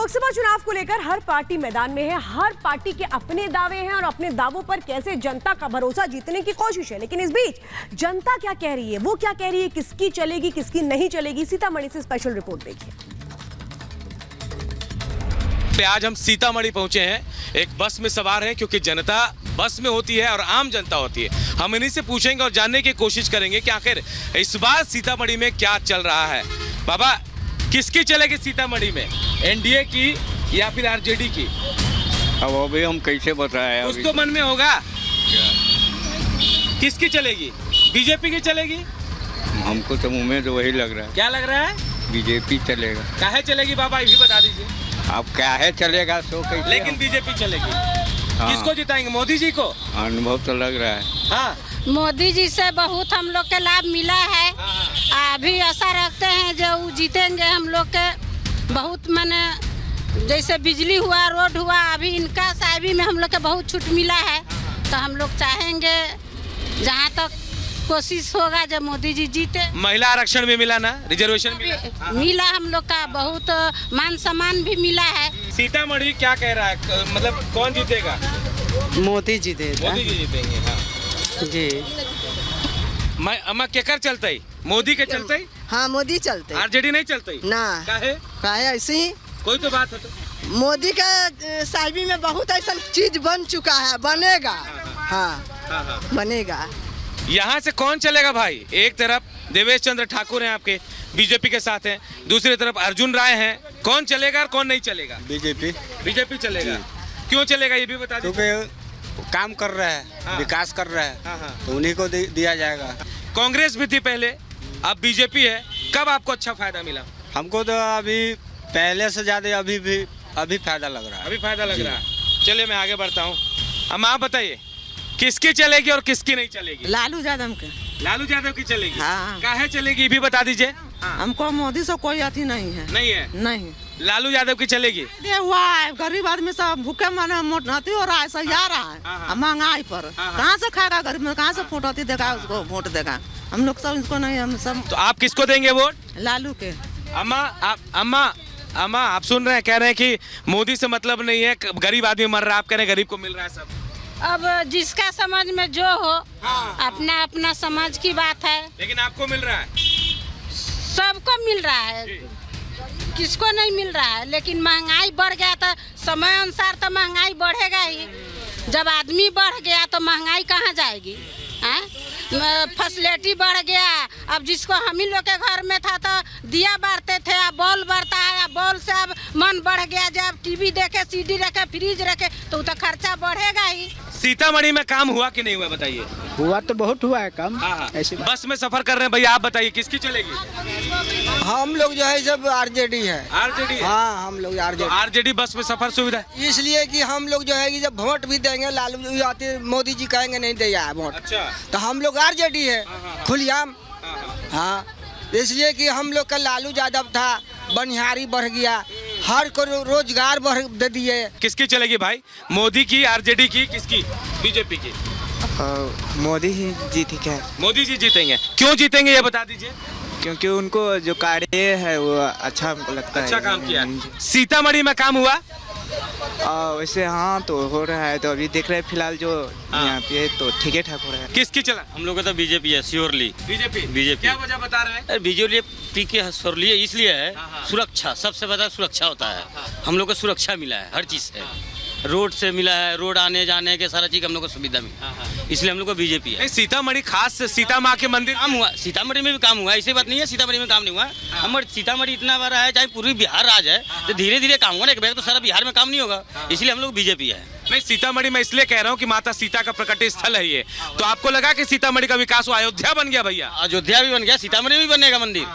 लोकसभा चुनाव को लेकर हर पार्टी मैदान में है, हर पार्टी के अपने दावे हैं और अपने दावों पर कैसे जनता का भरोसा जीतने की कोशिश है। लेकिन इस बीच जनता क्या कह रही है, वो क्या कह रही है, किसकी चलेगी किसकी नहीं चलेगी, सीतामढ़ी से स्पेशल रिपोर्ट देखिए। आज हम सीतामढ़ी पहुंचे हैं, एक बस में सवार हैं क्योंकि जनता बस में होती है और आम जनता होती है। हम इन्हीं से पूछेंगे और जानने की कोशिश करेंगे कि आखिर इस बार सीतामढ़ी में क्या चल रहा है। बाबा, किसकी चलेगी सीतामढ़ी में, एनडीए की या फिर आरजेडी की? अब अभी हम कैसे बताएं? कुछ तो मन में होगा। किसकी चलेगी? बीजेपी की चलेगी? हमको तो मुंह में तो वही लग रहा है। क्या लग रहा है? बीजेपी चलेगा। काहे चलेगी बाबा, ये भी बता दीजिए। अब क्या है चलेगा सो कैसे? लेकिन बीजेपी चलेगी। हाँ। किसको जिताएंगे, मोदी जी को? अनुभव तो लग रहा है। हाँ, मोदी जी से बहुत हम लोग के लाभ मिला है। अभी आशा रखते हैं जो वो जीतेंगे। हम लोग के बहुत माने जैसे बिजली हुआ, रोड हुआ, अभी इनका साहबी में हम लोग के बहुत छूट मिला है। तो हम लोग चाहेंगे जहाँ तक कोशिश होगा जब मोदी जी जीते। महिला आरक्षण भी मिला ना, रिजर्वेशन मिला? मिला हम लोग का बहुत मान सम्मान भी मिला है। सीतामढ़ी क्या कह रहा है, मतलब कौन जीतेगा? मोदी जी देगा। मोदी जी जीतेंगे। हाँ जी। मैं अम्मा केकर चलते ही, मोदी के चलते ही? हाँ, मोदी चलते। आरजेडी नहीं चलते ना। काहे ऐसे ही कोई तो बात है तो। मोदी के साहिबी में बहुत ऐसा चीज बन चुका है, बनेगा। हाँ, बनेगा। यहाँ से कौन चलेगा भाई? एक तरफ देवेश चंद्र ठाकुर हैं आपके, बीजेपी के साथ हैं, दूसरी तरफ अर्जुन राय हैं। कौन चलेगा और कौन नहीं चलेगा? बीजेपी चलेगा। क्यों चलेगा ये भी बता दीजिए। क्योंकि काम कर रहा है। हाँ। विकास कर रहा है। हाँ। तो उन्हीं को दिया जाएगा। कांग्रेस भी थी पहले, अब बीजेपी है। कब आपको अच्छा फायदा मिला? हमको तो अभी पहले से ज्यादा अभी फायदा लग रहा है। अभी फायदा लग रहा है। चलिए मैं आगे बढ़ता हूँ। अब आप बताइए किसकी चलेगी और किसकी नहीं चलेगी? लालू यादव के। लालू यादव की चलेगी। हाँ। काहे चलेगी ये भी बता दीजिए। हाँ। हमको मोदी से कोई अथी नहीं है। नहीं है? नहीं। लालू यादव की चलेगी। ये हुआ है, गरीब आदमी सब भूखे मने मोटी हो रहा है, सही आ रहा हाँ। है महंगाई पर। कहाँ से खाएगा गरीब में, कहाँ से फोटोती देगा उसको वोट देगा? हम लोग सब इसको नहीं, हम सब तो आप किसको देंगे वोट? लालू के। अम्मा आप सुन रहे हैं, कह रहे हैं कि मोदी से मतलब नहीं है, गरीब आदमी मर रहा है, आप कह रहे हैं गरीब को मिल रहा है सब। अब जिसका समझ में जो हो, अपना अपना समझ की बात है। लेकिन आपको मिल रहा है? सबको मिल रहा है, किसको नहीं मिल रहा है। लेकिन महंगाई बढ़ गया तो समय अनुसार तो महंगाई बढ़ेगा ही। जब आदमी बढ़ गया तो महंगाई कहाँ जाएगी? फैसिलिटी बढ़ गया। अब जिसको हम ही लोग के घर में था तो दिया बारते थे, अब बॉल बढ़ता है। अब बॉल से अब मन बढ़ गया, जब टीवी देखे, सीडी रखे, फ्रिज रखे तो खर्चा बढ़ेगा ही। सीतामढ़ी में काम हुआ कि नहीं हुआ बताइए? हुआ तो बहुत हुआ है काम। हाँ। ऐसी बस में सफर कर रहे हैं भैया, आप बताइए किसकी चलेगी? हम लोग जो है सब आरजेडी है। आरजेडी? हाँ, हम लोग आरजेडी। आरजेडी बस में सफर सुविधा इसलिए कि हम लोग जो है कि जब वोट भी देंगे, लालू आते मोदी जी कहेंगे नहीं दिया है वोट। अच्छा। तो हम लोग आरजेडी है खुलियाम। हाँ, इसलिए कि हम लोग का लालू यादव था, बनिहारी बढ़ गया, हर को रोजगार बढ़ दे दिए। किसकी चलेगी भाई, मोदी की, आरजेडी की, किसकी? बीजेपी की। मोदी ही जीतेंगे। मोदी जी जीतेंगे। क्यों जीतेंगे ये बता दीजिए। क्योंकि उनको जो कार्य है वो अच्छा हमको लगता है। अच्छा काम किया। सीतामढ़ी में काम हुआ? वैसे हाँ तो हो रहा है, तो अभी देख रहे हैं फिलहाल जो यहाँ पे तो ठीक है, ठाक हो रहा है। किसकी चला? हम लोग का तो बीजेपी है, श्योरली बीजेपी। क्या वजह बता रहे हैं? बीजेपी के श्योरली इसलिए है, सुरक्षा सबसे बड़ा सुरक्षा होता है। हम लोग को सुरक्षा मिला है हर चीज से, रोड से मिला है, रोड आने जाने के सारा चीज हम लोग को सुविधा मिला, इसलिए हम लोग को बीजेपी है। सीतामढ़ी खास सीता माँ के मंदिर काम हुआ, सीतामढ़ी में भी काम हुआ, ऐसी बात नहीं है सीतामढ़ी में काम नहीं हुआ। हमारे सीतामढ़ी इतना बड़ा है, चाहे पूरी बिहार राज है, तो धीरे धीरे काम होगा ना, एक बैग तो सारा बिहार में काम नहीं होगा, इसलिए हम लोग बीजेपी है। नहीं, सीतामढ़ी में इसलिए कह रहा हूँ कि माता सीता का प्रकट स्थल है ये, तो आपको लगा कि सीतामढ़ी का विकास हुआ, अयोध्या बन गया भैया? अयोध्या भी बन गया, सीतामढ़ी में भी बनेगा मंदिर,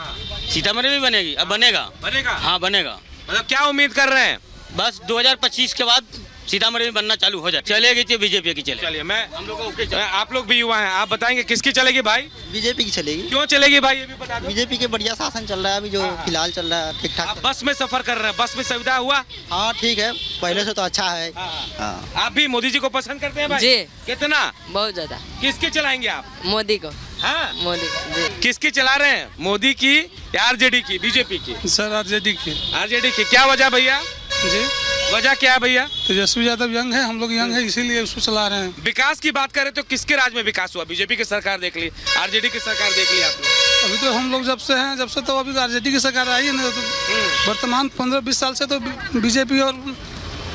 सीतामढ़ी में बनेगी, अब बनेगा। हाँ बनेगा। मतलब क्या उम्मीद कर रहे हैं? बस 2025 के बाद सीतामढ़ी में बनना चालू हो जाए, चलेगी तो बीजेपी की चले। चलिए हम लोग आप लोग भी युवा हैं, आप बताएंगे किसकी चलेगी भाई? बीजेपी की चलेगी। क्यों चलेगी भाई ये भी बता दो। बीजेपी के बढ़िया शासन चल रहा है अभी, जो फिलहाल चल रहा है ठीक ठाक। आप बस में सफर कर रहे हैं, बस में सुविधा हुआ? हाँ ठीक है, पहले से तो अच्छा है। आप भी मोदी जी को पसंद करते हैं भाई? जी। कितना? बहुत ज्यादा। किसकी चलाएंगे आप? मोदी को। हाँ, मोदी जी। किसकी चला रहे हैं, मोदी की या आरजेडी की, बीजेपी की? सर आरजेडी की। आरजेडी की। क्या वजह भैया? जी। वजह क्या है भैया? तेजस्वी यादव यंग है, हम लोग यंग है, इसीलिए उसको चला रहे हैं। विकास की बात करें तो किसके राज में विकास हुआ? बीजेपी की सरकार देख ली, आरजेडी की सरकार देख ली आपने। अभी तो हम लोग जब से तो अभी आरजेडी की सरकार आई है ना, तो वर्तमान 15-20 साल से तो बीजेपी और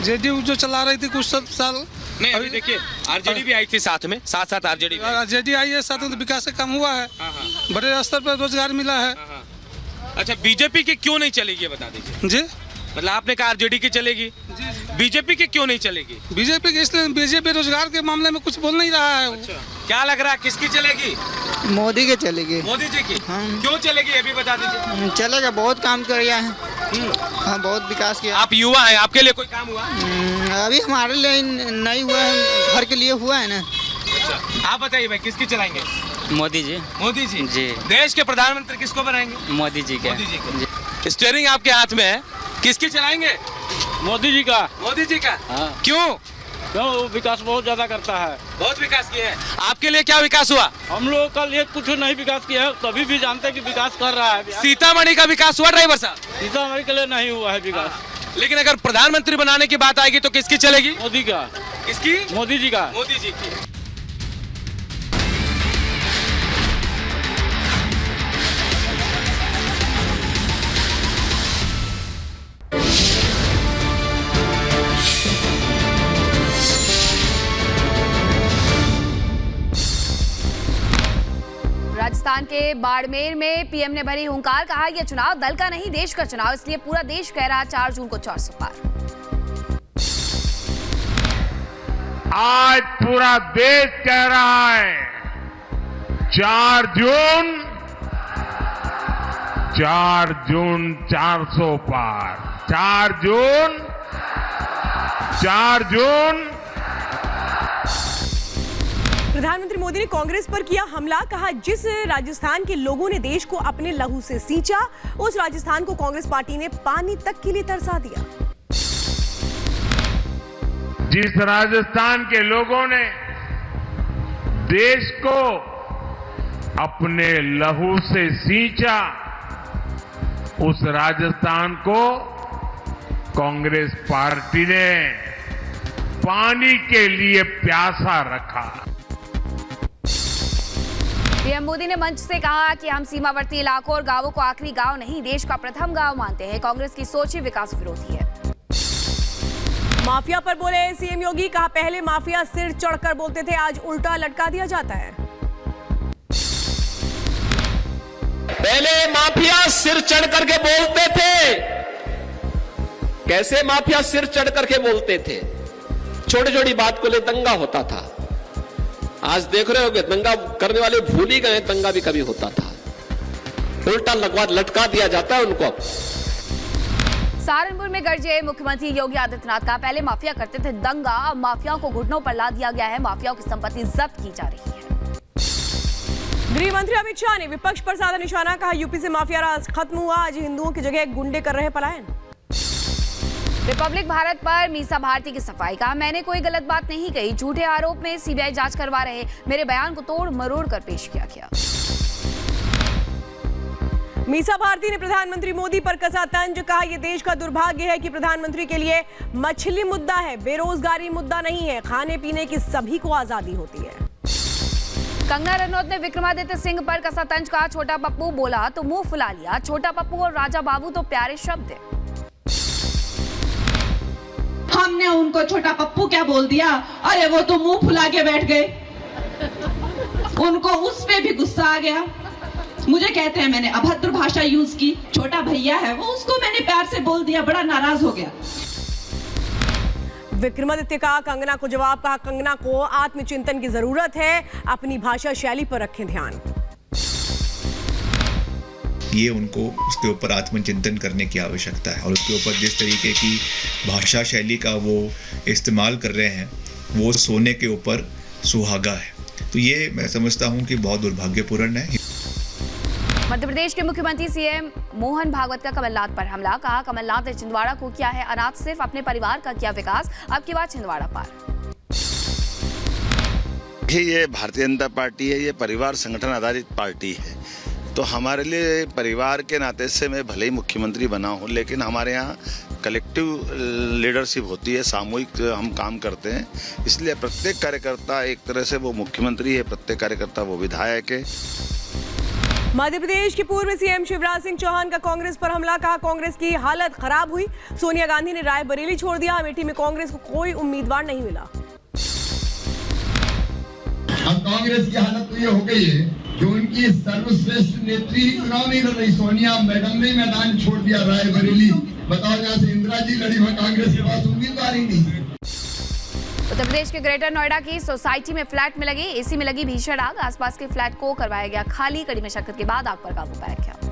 जेडीयू जो चला रही थी कुछ साल। नहीं, अभी देखिए आरजेडी भी आई थी साथ में, साथ आरजेडी आई है, साथ में तो विकास कम हुआ है, बड़े स्तर पर रोजगार मिला है। अच्छा, बीजेपी की क्यों नहीं चलेगी बता दीजिए जी। मतलब आपने कहा आरजेडी की चलेगी, बीजेपी की क्यों नहीं चलेगी? बीजेपी के इसलिए बीजेपी रोजगार के मामले में कुछ बोल नहीं रहा है। अच्छा। क्या लग रहा है किसकी चलेगी? मोदी के चलेगी। मोदी जी की? क्यों चलेगी ये भी बता दीजिए। चलेगा, बहुत काम किया है। हाँ, बहुत विकास किया। आप युवा हैं, आपके लिए कोई काम हुआ? अभी हमारे लिए नहीं हुआ है, घर के लिए हुआ है ना। अच्छा, आप बताइए भाई किसकी चलाएंगे? मोदी जी। मोदी जी? जी। देश के प्रधानमंत्री किसको बनाएंगे? मोदी जी के। मोदी जी को। स्टीयरिंग आपके हाथ में है, किसकी चलाएंगे? मोदी जी का। मोदी जी का? हाँ। क्यों? क्यों? विकास बहुत ज्यादा करता है। बहुत विकास किया है। आपके लिए क्या विकास हुआ? हम लोग का लिए कुछ नहीं विकास किया है, तभी भी जानते हैं कि विकास कर रहा है। सीतामढ़ी का विकास हुआ ड्राइवर साहब? सीतामढ़ी के लिए नहीं हुआ है विकास। लेकिन अगर प्रधानमंत्री बनाने की बात आएगी तो किसकी चलेगी? मोदी का। किसकी? मोदी जी का। मोदी जी की। राजस्थान के बाड़मेर में पीएम ने भरी हुंकार, कहा यह चुनाव दल का नहीं देश का चुनाव, इसलिए पूरा देश कह रहा 4 जून को 400 पार। आज पूरा देश कह रहा है 4 जून 400 पार। 4 जून। प्रधानमंत्री मोदी ने कांग्रेस पर किया हमला, कहा जिस राजस्थान के लोगों ने देश को अपने लहू से सींचा, उस राजस्थान को कांग्रेस पार्टी ने पानी तक के लिए तरसा दिया। जिस राजस्थान के लोगों ने देश को अपने लहू से सींचा, उस राजस्थान को कांग्रेस पार्टी ने पानी के लिए प्यासा रखा। पीएम मोदी ने मंच से कहा कि हम सीमावर्ती इलाकों और गांवों को आखिरी गांव नहीं, देश का प्रथम गांव मानते हैं। कांग्रेस की सोच ही विकास विरोधी है। माफिया पर बोले सीएम योगी, कहा पहले माफिया सिर चढ़कर बोलते थे, आज उल्टा लटका दिया जाता है। पहले माफिया सिर चढ़ करके बोलते थे। कैसे माफिया सिर चढ़ करके बोलते थे? छोटी छोटी बात को ले दंगा होता था। आज देख रहे हो कि दंगा करने वाले भूल ही गए दंगा भी कभी होता था। उल्टा लटका दिया जाता है उनको। सहारनपुर में गरजे मुख्यमंत्री योगी आदित्यनाथ का, पहले माफिया करते थे दंगा, अब माफियाओं को घुटनों पर ला दिया गया है, माफियाओं की संपत्ति जब्त की जा रही है। गृह मंत्री अमित शाह ने विपक्ष पर साधा निशाना, कहा यूपी से माफिया राज खत्म हुआ, आज हिंदुओं की जगह गुंडे कर रहे पलायन। रिपब्लिक भारत पर मीसा भारती की सफाई, कहा मैंने कोई गलत बात नहीं कही, झूठे आरोप में सीबीआई जांच करवा रहे, मेरे बयान को तोड़ मरोड़ कर पेश किया गया। मीसा भारती ने प्रधानमंत्री मोदी पर कसा तंज, कहा यह देश का दुर्भाग्य है कि प्रधानमंत्री के लिए मछली मुद्दा है, बेरोजगारी मुद्दा नहीं है, खाने पीने की सभी को आजादी होती है। कंगना रनौत ने विक्रमादित्य सिंह पर कसा तंज, कहा छोटा पप्पू बोला तो मुंह फुला लिया, छोटा पप्पू और राजा बाबू तो प्यारे शब्द है। हमने उनको छोटा पप्पू क्या बोल दिया, अरे वो तो मुंह फुला के बैठ गए। उनको उस पे भी गुस्सा आ गया। मुझे कहते हैं मैंने अभद्र भाषा यूज की, छोटा भैया है वो, उसको मैंने प्यार से बोल दिया, बड़ा नाराज हो गया। विक्रमादित्य का कंगना को जवाब, कहा कंगना को आत्मचिंतन की जरूरत है, अपनी भाषा शैली पर रखें ध्यान। ये उनको उसके ऊपर आत्मचिंतन करने की आवश्यकता है, और उसके ऊपर जिस तरीके की भाषा शैली का वो इस्तेमाल कर रहे हैं वो सोने के ऊपर सुहागा है। तो ये मैं समझता हूँ कि बहुत दुर्भाग्यपूर्ण है। मध्य प्रदेश के मुख्यमंत्री सीएम मोहन भागवत का कमलनाथ पर हमला, कहा कमलनाथ ने छिंदवाड़ा को किया है अनाथ, सिर्फ अपने परिवार का किया विकास, अब की बात छिंदवाड़ा पार। ये भारतीय जनता पार्टी है, ये परिवार संगठन आधारित पार्टी है, तो हमारे लिए परिवार के नाते से मैं भले ही मुख्यमंत्री बना हूं, लेकिन हमारे यहाँ कलेक्टिव लीडरशिप होती है, सामूहिक हम काम करते हैं, इसलिए प्रत्येक कार्यकर्ता एक तरह से वो मुख्यमंत्री है, प्रत्येक कार्यकर्ता वो विधायक है। मध्य प्रदेश के पूर्व सीएम शिवराज सिंह चौहान का कांग्रेस पर हमला, कहा कांग्रेस की हालत खराब हुई, सोनिया गांधी ने रायबरेली छोड़ दिया, अमेठी में कांग्रेस को कोई उम्मीदवार नहीं मिला। अब कांग्रेस की हालत तो ये हो गई है कि उनकी सर्वश्रेष्ठ नेत्री चुनाव नहीं लड़ रही, सोनिया मैडम ने मैदान छोड़ दिया रायबरेली। बताओ, यहाँ से इंदिरा जी लड़ी हुई, कांग्रेस के पास उम्मीदवार ही नहीं। उत्तर प्रदेश के ग्रेटर नोएडा की सोसाइटी में फ्लैट में लगी एसी में लगी भीषण आग, आसपास के फ्लैट को करवाया गया खाली, कड़ी मशक्कत के बाद आग पर काबू पाया गया।